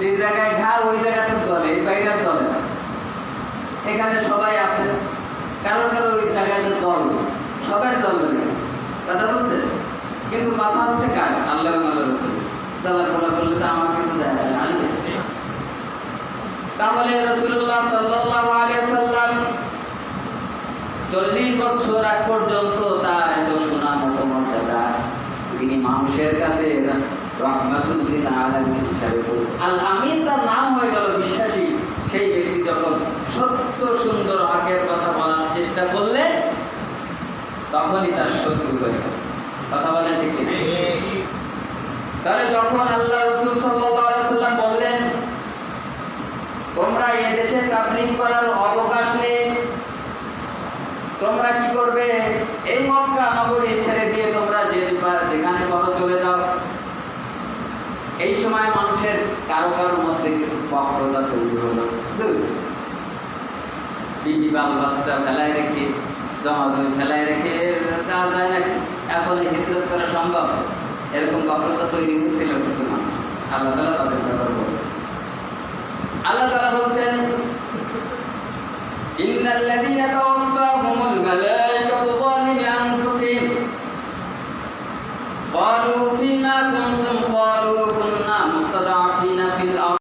যে জায়গায় ঘা ওই জায়গাটা চলে, এই বাইরে চলে না। এখানে সবাই আছে, কারো কারো ওই জায়গাটা জল, সবার চলবে না, কথা বুঝছে? কিন্তু কথা হচ্ছে কার? আল্লাহ আল্লাহ রসুল। চলাফেরা করলে তো আমার কিছু যায় আসে না। তাহলে রাসূলুল্লাহ সাল্লাল্লাহু আলাইহি ওয়াসাল্লাম 40 বছর আগ পর্যন্ত তার এত সুনাম ও মর্যাদা, তিনি মানুষের কাছে রাহমাতুল লিল আলামিন হিসেবে আল আমিন তার নাম হয়ে গেল বিশ্বাসী। সেই ব্যক্তি যখন সত্য সুন্দর হকের কথা বলার চেষ্টা করলে তখনই তার শত্রু হয়ে গেল। কথা বলেন ঠিক কি? তাহলে যখন আল্লাহ রাসূল সাল্লাল্লাহু আলাইহি ওয়াসাল্লাম বললেন তোমরা এই দেশে তাবলীগ করার অবকাশ নেই, তোমরা কি করবে? এই মক্কা নগরী ছেড়ে দিয়ে তোমরা যেখানে করো চলে যাও। এই সময় মানুষের কারো কারোর মধ্যে কিছু বক্রতা তৈরি হলো। বিবি বাল বাচ্চা ফেলায় রেখে, জমা জমি ফেলায় রেখে যাওয়া যায় নাকি? এখন এই হিজরত করা সম্ভব? এরকম বক্রতা তৈরি হয়েছিল কিছু মানুষ। আল্লাহ তাআলা তাদের ব্যাপারে বলছেন। আল্লাহ তাআলা বলছেন ইন্নাল্লাযীনা তাওয়াফাহুমুল মালাঈকা